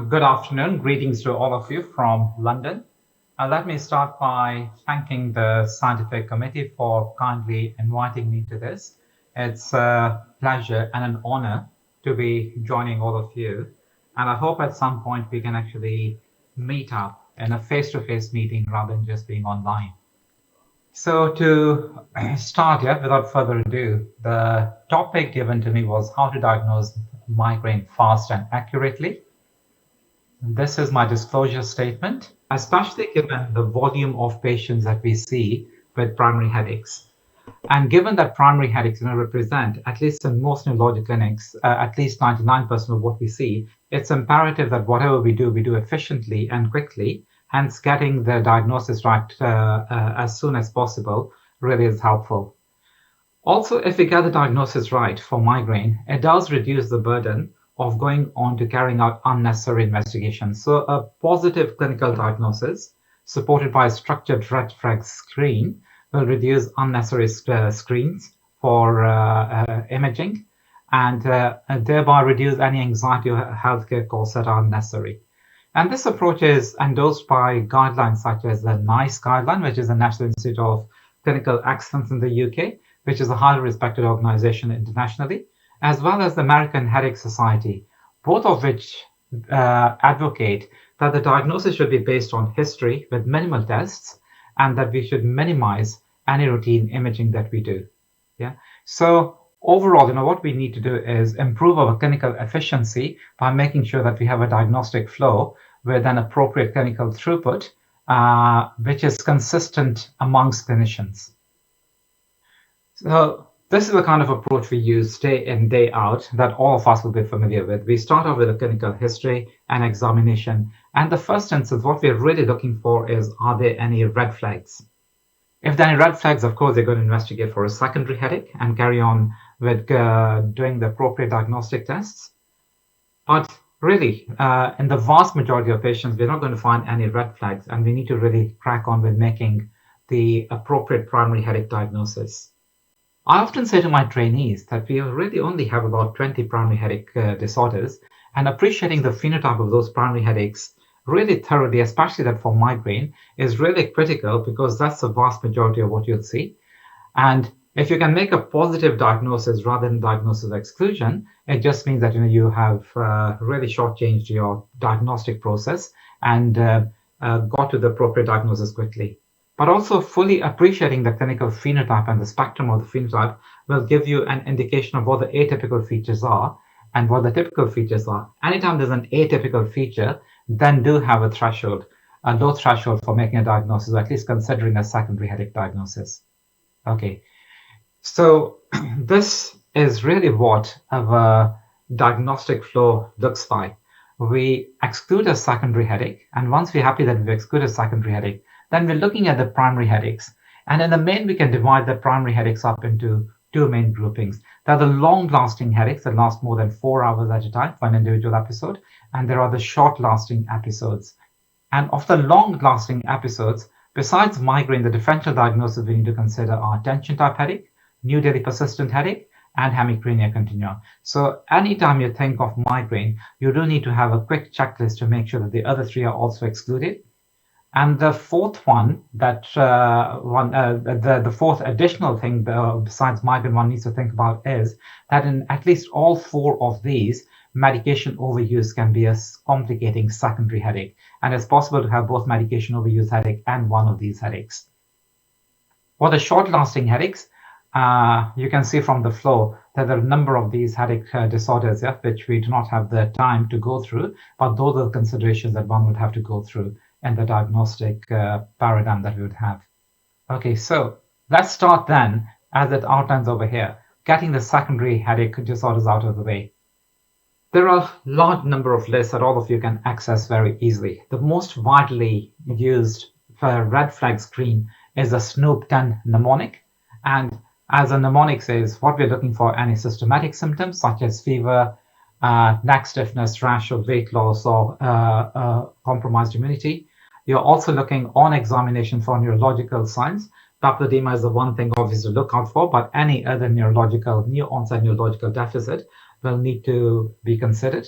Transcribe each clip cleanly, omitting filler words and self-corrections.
Good afternoon. Greetings to all of you from London. Let me start by thanking the scientific committee for kindly inviting me to this. It's a pleasure and an honor to be joining all of you. And I hope at some point we can actually meet up in a face-to-face meeting rather than just being online. So to start here, without further ado, the topic given to me was how to diagnose migraine fast and accurately. This is my disclosure statement, especially given the volume of patients that we see with primary headaches. And given that primary headaches represent, at least in most neurology clinics, at least 99% of what we see, it's imperative that whatever we do efficiently and quickly, hence getting the diagnosis right as soon as possible really is helpful. Also, if we get the diagnosis right for migraine, it does reduce the burden of going on to carrying out unnecessary investigations. So a positive clinical diagnosis supported by a structured red flag screen will reduce unnecessary screens for imaging and thereby reduce any anxiety or healthcare costs that are unnecessary. And this approach is endorsed by guidelines such as the NICE guideline, which is the National Institute of Clinical Excellence in the UK, which is a highly respected organization internationally, as well as the American Headache Society, both of which advocate that the diagnosis should be based on history with minimal tests and that we should minimize any routine imaging that we do. Yeah. So overall, what we need to do is improve our clinical efficiency by making sure that we have a diagnostic flow with an appropriate clinical throughput, which is consistent amongst clinicians. So this is the kind of approach we use day in, day out that all of us will be familiar with. We start off with a clinical history and examination. And the first instance, what we're really looking for is, are there any red flags? If there are any red flags, of course, they're going to investigate for a secondary headache and carry on with doing the appropriate diagnostic tests. But really, in the vast majority of patients, we're not going to find any red flags, and we need to really crack on with making the appropriate primary headache diagnosis. I often say to my trainees that we really only have about 20 primary headache disorders, and appreciating the phenotype of those primary headaches really thoroughly, especially that for migraine, is really critical because that's the vast majority of what you'll see. And if you can make a positive diagnosis rather than diagnosis exclusion, it just means that you have really shortchanged your diagnostic process and got to the appropriate diagnosis quickly. But also fully appreciating the clinical phenotype and the spectrum of the phenotype will give you an indication of what the atypical features are and what the typical features are. Anytime there's an atypical feature, then do have a threshold, a low threshold for making a diagnosis, or at least considering a secondary headache diagnosis. Okay, so this is really what our diagnostic flow looks like. We exclude a secondary headache, and once we're happy that we've excluded secondary headache, then we're looking at the primary headaches. And in the main, we can divide the primary headaches up into two main groupings. There are the long-lasting headaches that last more than 4 hours at a time for an individual episode, and there are the short-lasting episodes. And of the long-lasting episodes, besides migraine, the differential diagnoses we need to consider are tension-type headache, new daily persistent headache, and hemicrania continua. So anytime you think of migraine, you do need to have a quick checklist to make sure that the other three are also excluded. And the fourth one, the fourth additional thing besides migraine one needs to think about is that in at least all 4 of these, medication overuse can be a complicating secondary headache. And it's possible to have both medication overuse headache and one of these headaches. For the short-lasting headaches, you can see from the flow that there are a number of these headache disorders, which we do not have the time to go through, but those are the considerations that one would have to go through and the diagnostic paradigm that we would have. Okay, so let's start then, as it outlines over here, getting the secondary headache disorders out of the way. There are a large number of lists that all of you can access very easily. The most widely used red flag screen is the Snoop 10 mnemonic. And as a mnemonic says, what we're looking for any systematic symptoms such as fever, neck stiffness, rash, or weight loss, or compromised immunity. You're also looking on examination for neurological signs. Papilledema is the one thing obviously to look out for, but any other new onset neurological deficit will need to be considered.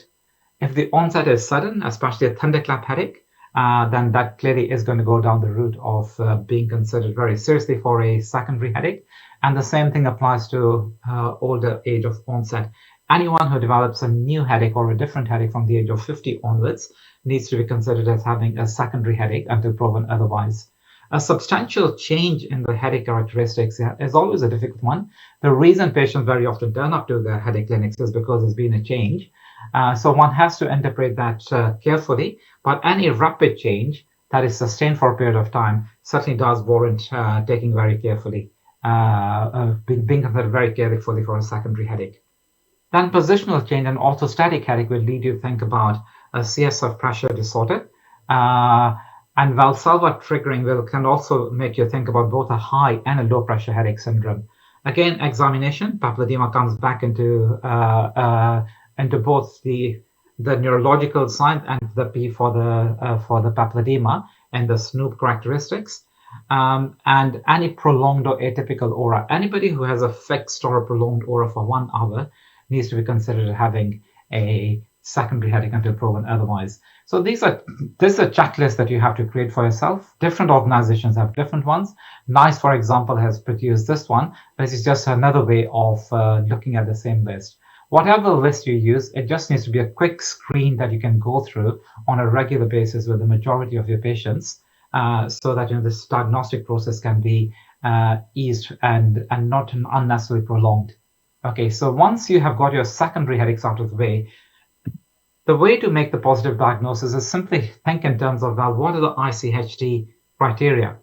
If the onset is sudden, especially a thunderclap headache, then that clearly is going to go down the route of being considered very seriously for a secondary headache. And the same thing applies to older age of onset. Anyone who develops a new headache or a different headache from the age of 50 onwards needs to be considered as having a secondary headache until proven otherwise. A substantial change in the headache characteristics is always a difficult one. The reason patients very often turn up to the headache clinics is because there's been a change. So one has to interpret that carefully, but any rapid change that is sustained for a period of time certainly does warrant taking very carefully, being considered very carefully for a secondary headache. Then positional change and orthostatic headache will lead you to think about a CSF pressure disorder. And Valsalva triggering can also make you think about both a high and a low pressure headache syndrome. Again, examination, papilledema comes back into both the neurological side and the P for the papilledema and the SNOOP characteristics. And any prolonged or atypical aura. Anybody who has a fixed or a prolonged aura for 1 hour needs to be considered having a secondary headache until proven otherwise. So this is a checklist that you have to create for yourself. Different organizations have different ones. NICE, for example, has produced this one. This is just another way of looking at the same list. Whatever list you use, it just needs to be a quick screen that you can go through on a regular basis with the majority of your patients, so that this diagnostic process can be eased and not unnecessarily prolonged. Okay, so once you have got your secondary headaches out of the way to make the positive diagnosis is simply think in terms of, well, what are the ICHD criteria?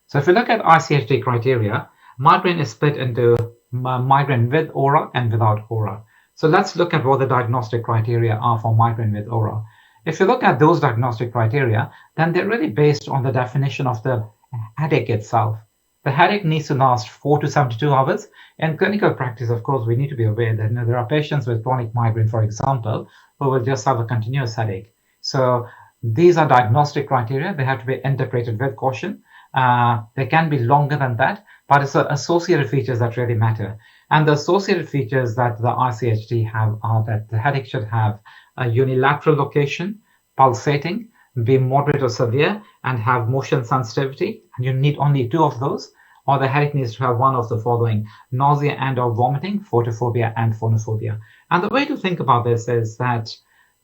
So if you look at ICHD criteria, migraine is split into migraine with aura and without aura. So let's look at what the diagnostic criteria are for migraine with aura. If you look at those diagnostic criteria, then they're really based on the definition of the headache itself. The headache needs to last 4 to 72 hours. In clinical practice, of course, we need to be aware that there are patients with chronic migraine, for example, who will just have a continuous headache. So these are diagnostic criteria. They have to be interpreted with caution. They can be longer than that, but it's the associated features that really matter. And the associated features that the ICHD have are that the headache should have a unilateral location, pulsating, be moderate or severe, and have motion sensitivity. And you need only 2 of those. Or the headache needs to have one of the following: nausea and or vomiting, photophobia and phonophobia. And the way to think about this is that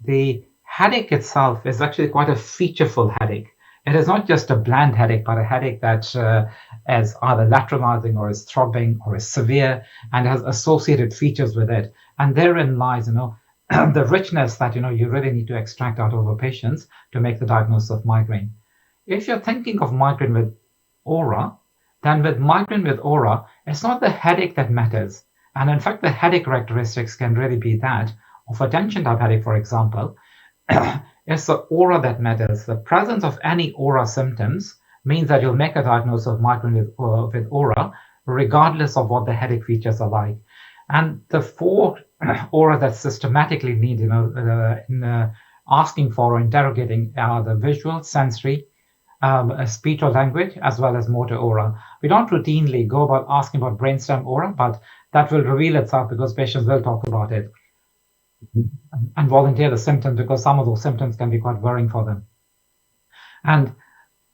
the headache itself is actually quite a featureful headache. It is not just a bland headache, but a headache that is either lateralizing or is throbbing or is severe and has associated features with it. And therein lies, the richness that, you really need to extract out of a patient to make the diagnosis of migraine. If you're thinking of migraine with aura, then with migraine with aura, it's not the headache that matters. And in fact, the headache characteristics can really be that of a tension type headache, for example. It's the aura that matters. The presence of any aura symptoms means that you'll make a diagnosis of migraine with aura, regardless of what the headache features are like. And the 4 aura that systematically need, in asking for or interrogating are the visual, sensory, speech or language, as well as motor aura. We don't routinely go about asking about brainstem aura, but that will reveal itself because patients will talk about it and volunteer the symptoms, because some of those symptoms can be quite worrying for them. And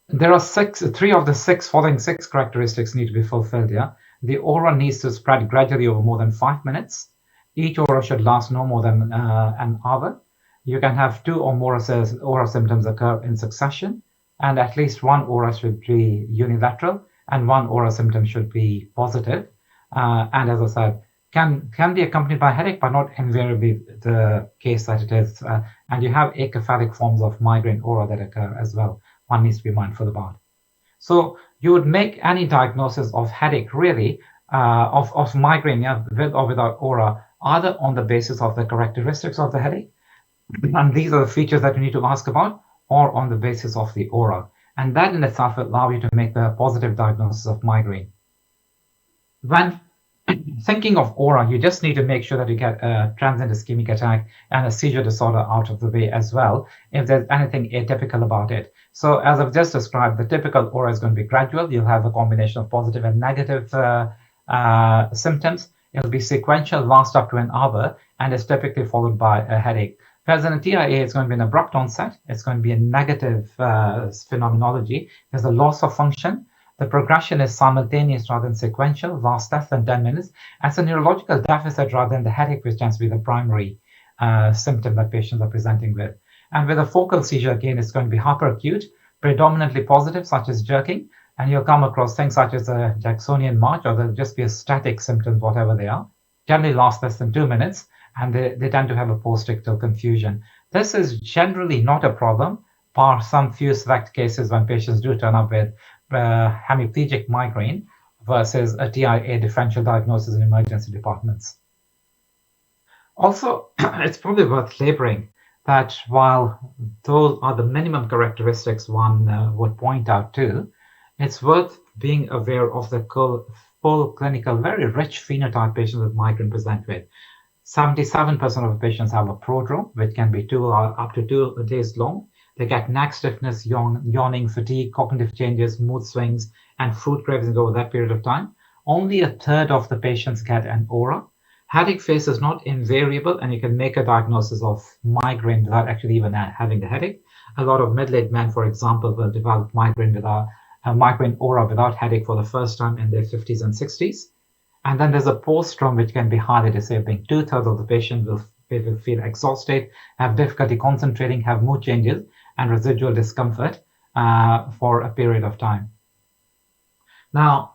there are 3 of the 6 following 6 characteristics need to be fulfilled here. The aura needs to spread gradually over more than 5 minutes. Each aura should last no more than an hour. You can have 2 or more aura symptoms occur in succession, and at least 1 aura should be unilateral and 1 aura symptom should be positive. And as I said, can be accompanied by headache, but not invariably the case that it is. And you have acephalic forms of migraine aura that occur as well. One needs to be mindful about. So you would make any diagnosis of headache, really, of migraine, with or without aura, either on the basis of the characteristics of the headache, and these are the features that you need to ask about, or on the basis of the aura. And that in itself will allow you to make the positive diagnosis of migraine. When thinking of aura, you just need to make sure that you get a transient ischemic attack and a seizure disorder out of the way as well, if there's anything atypical about it. So as I've just described, the typical aura is going to be gradual. You'll have a combination of positive and negative symptoms. It'll be sequential, last up to an hour, and is typically followed by a headache. Whereas in a TIA, it's going to be an abrupt onset. It's going to be a negative phenomenology. There's a loss of function. The progression is simultaneous rather than sequential, lasts less than 10 minutes. And it's a neurological deficit rather than the headache, which tends to be the primary symptom that patients are presenting with. And with a focal seizure, again, it's going to be hyperacute, predominantly positive, such as jerking. And you'll come across things such as a Jacksonian march, or there'll just be a static symptoms, whatever they are. Generally last less than 2 minutes, and they tend to have a post-ictal confusion. This is generally not a problem, bar some few select cases when patients do turn up with hemiplegic migraine versus a TIA differential diagnosis in emergency departments. Also, it's probably worth laboring that while those are the minimum characteristics one would point out to, it's worth being aware of the full clinical, very rich phenotype patients with migraine present with. 77% of the patients have a prodrome, which can be up to 2 days long. They get neck stiffness, yawning, fatigue, cognitive changes, mood swings, and food cravings over that period of time. Only a third of the patients get an aura. Headache phase is not invariable, and you can make a diagnosis of migraine without actually even having the headache. A lot of middle-aged men, for example, will develop migraine aura without headache for the first time in their 50s and 60s. And then there's a post-drome, which can be highly disabling. 2/3 of the patient will feel exhausted, have difficulty concentrating, have mood changes, and residual discomfort for a period of time. Now,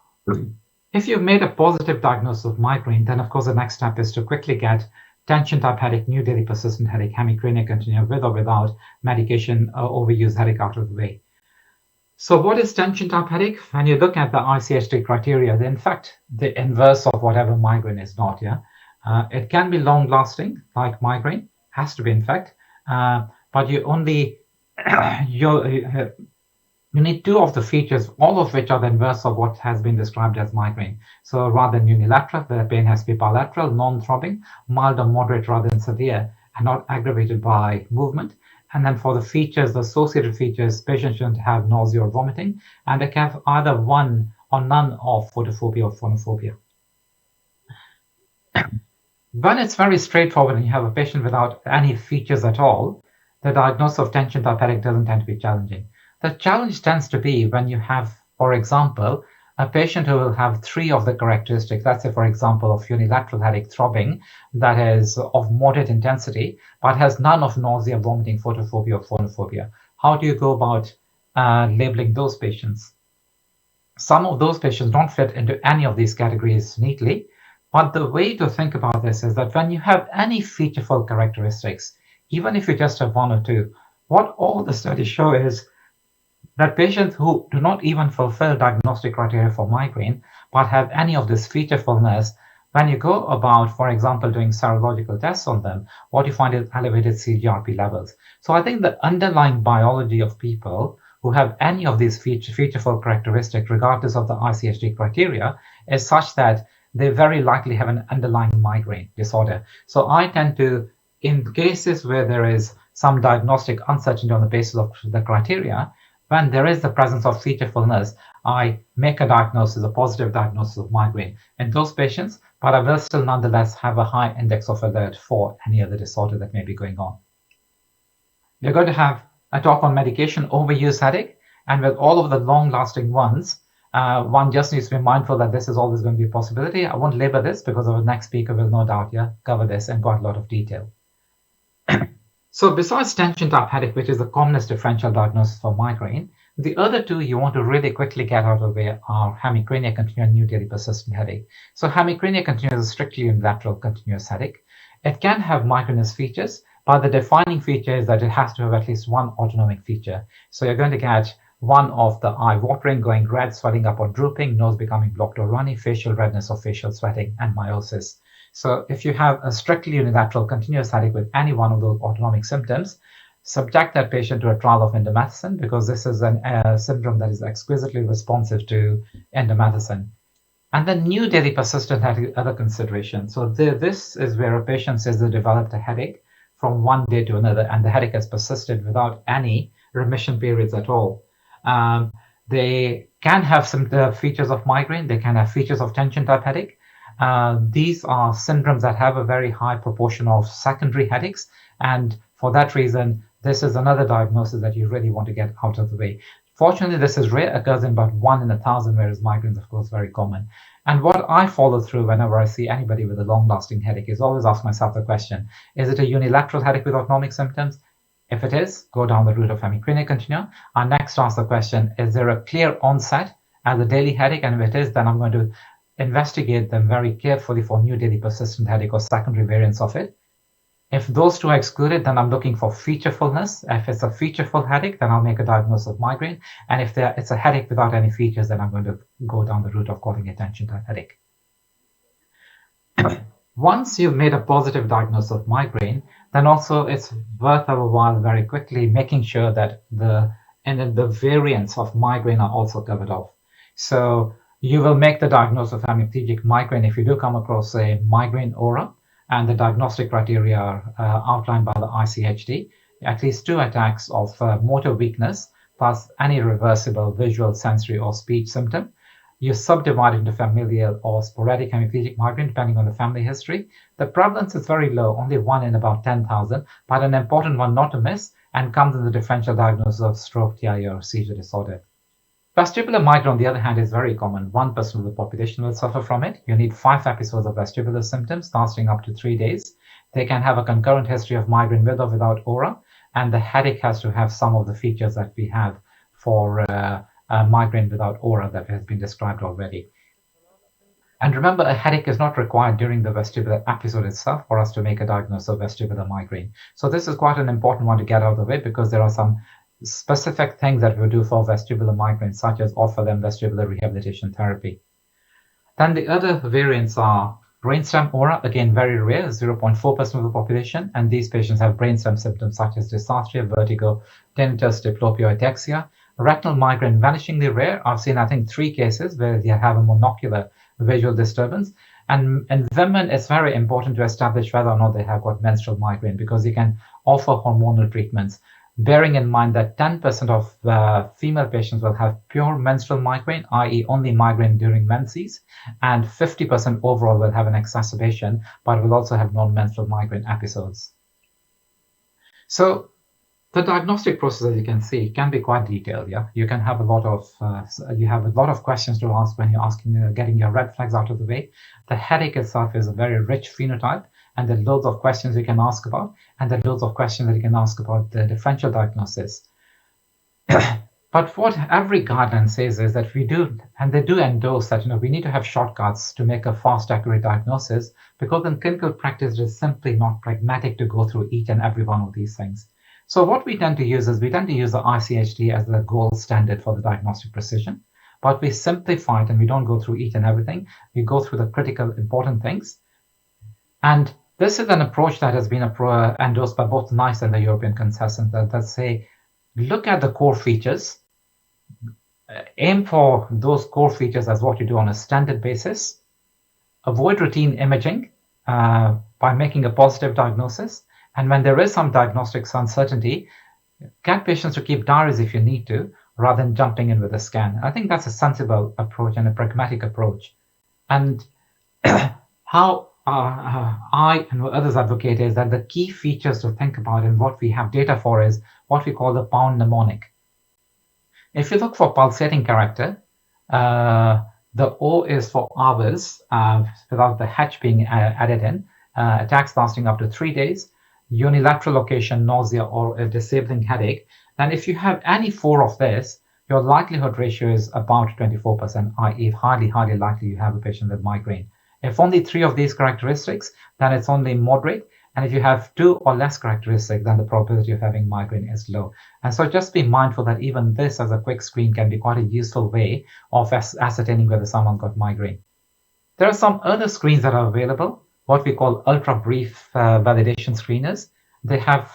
if you've made a positive diagnosis of migraine, then of course the next step is to quickly get tension-type headache, new daily persistent headache, hemicrania continua with or without medication overuse headache out of the way. So what is tension-type headache? When you look at the ICHD criteria, they're in fact the inverse of whatever migraine is not. It can be long-lasting, like migraine, has to be in fact, but you only you need 2 of the features, all of which are the inverse of what has been described as migraine. So rather than unilateral, the pain has to be bilateral, non-throbbing, mild or moderate rather than severe, and not aggravated by movement. And then for the features, the associated features, patients shouldn't have nausea or vomiting, and they can have either one or none of photophobia or phonophobia. When it's very straightforward and you have a patient without any features at all, the diagnosis of tension-type headache doesn't tend to be challenging. The challenge tends to be when you have, for example, a patient who will have 3 of the characteristics, let's say, for example, of unilateral headache throbbing that is of moderate intensity, but has none of nausea, vomiting, photophobia, or phonophobia. How do you go about labeling those patients? Some of those patients don't fit into any of these categories neatly, but the way to think about this is that when you have any featureful characteristics, even if you just have 1 or 2, what all the studies show is that patients who do not even fulfill diagnostic criteria for migraine, but have any of this featurefulness, when you go about, for example, doing serological tests on them, what you find is elevated CGRP levels. So I think the underlying biology of people who have any of these featureful characteristics, regardless of the ICHD criteria, is such that they very likely have an underlying migraine disorder. So I tend to, in cases where there is some diagnostic uncertainty on the basis of the criteria, when there is the presence of featurefulness, I make a diagnosis, a positive diagnosis of migraine in those patients, but I will still nonetheless have a high index of alert for any other disorder that may be going on. We're going to have a talk on medication overuse headache, and with all of the long-lasting ones, one just needs to be mindful that this is always going to be a possibility. I won't labor this because our next speaker will no doubt cover this in quite a lot of detail. So besides tension-type headache, which is the commonest differential diagnosis for migraine, the other 2 you want to really quickly get out of the way are hemicrania continua and new daily persistent headache. So hemicrania continua is a strictly unilateral continuous headache. It can have migrainous features, but the defining feature is that it has to have at least 1 autonomic feature. So you're going to get 1 of the eye watering, going red, swelling up or drooping, nose becoming blocked or runny, facial redness or facial sweating, and miosis. So if you have a strictly unilateral continuous headache with any one of those autonomic symptoms, subject that patient to a trial of indomethacin, because this is a syndrome that is exquisitely responsive to indomethacin. And then new daily persistent headache, other consideration. So this is where a patient says they developed a headache from one day to another, and the headache has persisted without any remission periods at all. They can have some features of migraine. They can have features of tension-type headache. These are syndromes that have a very high proportion of secondary headaches, and For that reason, this is another diagnosis that you really want to get out of the way. Fortunately, this is rare, occurs in about 1 in 1,000, whereas migraine is, of course, very common. And what I follow through whenever I see anybody with a long-lasting headache is always ask myself the question, is it a unilateral headache with autonomic symptoms? If it is, go down the route of hemicrania continua. I next ask the question, is there a clear onset as a daily headache? And if it is, then I'm going to investigate them very carefully for new daily persistent headache or secondary variants of it. If those two are excluded, then I'm looking for featurefulness. If it's a featureful headache, then I'll make a diagnosis of migraine. And if it's a headache without any features, then I'm going to go down the route of calling attention to a headache. Once you've made a positive diagnosis of migraine, then also it's worth a while very quickly making sure that the variants of migraine are also covered off. So you will make the diagnosis of hemiplegic migraine if you do come across a migraine aura, and the diagnostic criteria are outlined by the ICHD, at least 2 attacks of motor weakness, plus any reversible visual, sensory, or speech symptom. You subdivide into familial or sporadic hemiplegic migraine, depending on the family history. The prevalence is very low, only 1 in about 10,000, but an important one not to miss, and comes in the differential diagnosis of stroke, TIA, or seizure disorder. Vestibular migraine, on the other hand, is very common. 1% of the population will suffer from it. You need 5 episodes of vestibular symptoms lasting up to 3 days. They can have a concurrent history of migraine with or without aura, and the headache has to have some of the features that we have for migraine without aura that has been described already. And remember, a headache is not required during the vestibular episode itself for us to make a diagnosis of vestibular migraine. So this is quite an important one to get out of the way, because there are some specific things that we do for vestibular migraine, such as offer them vestibular rehabilitation therapy. Then the other variants are brainstem aura, again very rare, 0.4% of the population, and these patients have brainstem symptoms such as dysarthria, vertigo, tinnitus, diplopia, ataxia. Retinal migraine, vanishingly rare. I've seen, I think, 3 cases where they have a monocular visual disturbance. And in women, it's very important to establish whether or not they have got menstrual migraine, because you can offer hormonal treatments, bearing in mind that 10% of female patients will have pure menstrual migraine, i.e. only migraine during menses, and 50% overall will have an exacerbation, but will also have non-menstrual migraine episodes. So the diagnostic process, as you can see, can be quite detailed. Yeah, you can have a lot of questions to ask when you're getting your red flags out of the way. The headache itself is a very rich phenotype, and there are loads of questions you can ask about, and there are loads of questions that you can ask about the differential diagnosis. But what every guideline says is that we do, and they do endorse that, we need to have shortcuts to make a fast, accurate diagnosis, because in clinical practice, it is simply not pragmatic to go through each and every one of these things. So what we tend to use is, we tend to use the ICHD as the gold standard for the diagnostic precision, but we simplify it and we don't go through each and everything. We go through the critical, important things. And this is an approach that has been endorsed by both NICE and the European consensus that say, look at the core features, aim for those core features as what you do on a standard basis, avoid routine imaging by making a positive diagnosis. And when there is some diagnostic uncertainty, get patients to keep diaries if you need to, rather than jumping in with a scan. I think that's a sensible approach and a pragmatic approach. And how I and others advocate is that the key features to think about and what we have data for is what we call the Pound mnemonic. If you look for pulsating character, the O is for hours without the H being added in, attacks lasting up to 3 days, unilateral location, nausea, or a disabling headache. And if you have any 4 of this, your likelihood ratio is about 24%, i.e. highly likely you have a patient with migraine. If only 3 of these characteristics, then it's only moderate. And if you have 2 or less characteristics, then the probability of having migraine is low. And so just be mindful that even this as a quick screen can be quite a useful way of ascertaining whether someone got migraine. There are some other screens that are available, what we call ultra brief validation screeners. They have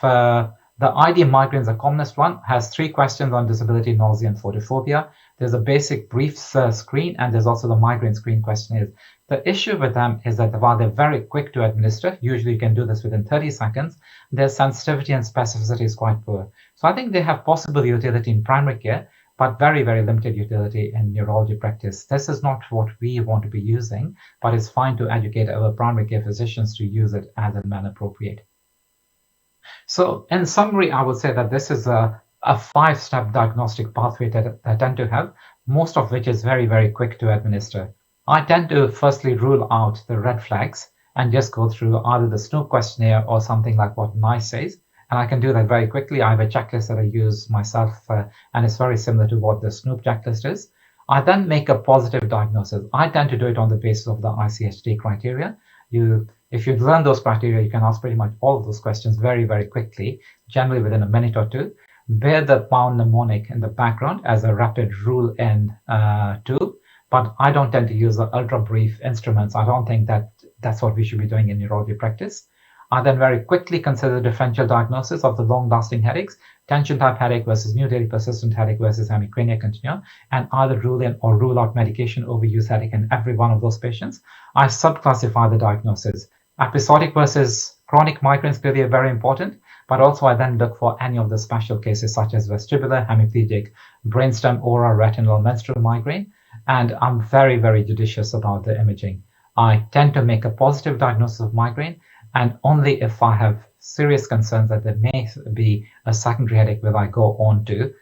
the ID migraine is the commonest one, has 3 questions on disability, nausea, and photophobia. There's a basic brief screen, and there's also the migraine screen questionnaire. The issue with them is that while they're very quick to administer, usually you can do this within 30 seconds, their sensitivity and specificity is quite poor. So I think they have possible utility in primary care, but very limited utility in neurology practice. This is not what we want to be using, but it's fine to educate our primary care physicians to use it as and when appropriate. So in summary, I would say that this is a five-step diagnostic pathway that I tend to have, most of which is very, very quick to administer. I tend to firstly rule out the red flags and just go through either the Snoop questionnaire or something like what NICE says. And I can do that very quickly. I have a checklist that I use myself, and it's very similar to what the Snoop checklist is. I then make a positive diagnosis. I tend to do it on the basis of the ICHD criteria. If you learn those criteria, you can ask pretty much all of those questions very, very quickly, generally within a minute or two. Bear the pound mnemonic in the background as a rapid rule-in tool, but I don't tend to use the ultra-brief instruments. I don't think that that's what we should be doing in neurology practice. I then very quickly consider the differential diagnosis of the long-lasting headaches, tension-type headache versus new daily persistent headache versus hemicrania continua, and either rule in or rule out medication overuse headache in every one of those patients. I subclassify the diagnosis. Episodic versus chronic migraines clearly are very important, but also I then look for any of the special cases such as vestibular, hemiplegic, brainstem, aura, retinal, menstrual migraine, and I'm very, very judicious about the imaging. I tend to make a positive diagnosis of migraine, and only if I have serious concerns that there may be a secondary headache will I go on to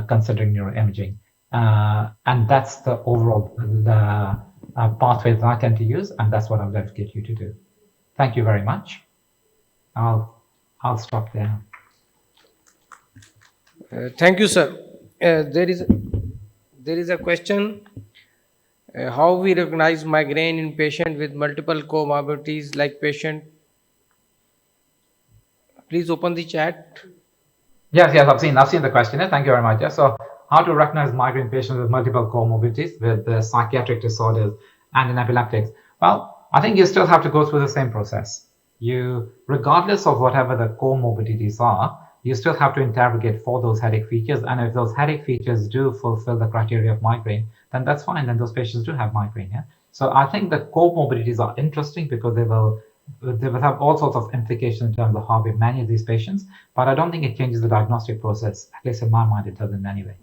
considering neuroimaging. And that's the overall pathway that I tend to use, and that's what I would like to get you to do. Thank you very much. I'll stop there. Thank you, sir. There is a question. How we recognize migraine in patient with multiple comorbidities like patient? Please open the chat. Yes, I've seen the question. Thank you very much. Yeah, so how to recognize migraine patients with multiple comorbidities, with psychiatric disorders and in epileptics? Well, I think you still have to go through the same process. Regardless of whatever the comorbidities are, you still have to interrogate for those headache features. And if those headache features do fulfill the criteria of migraine, then that's fine. Then those patients do have migraine. Yeah. So I think the comorbidities are interesting because they will have all sorts of implications in terms of how we manage these patients. But I don't think it changes the diagnostic process. At least in my mind, it doesn't anyway.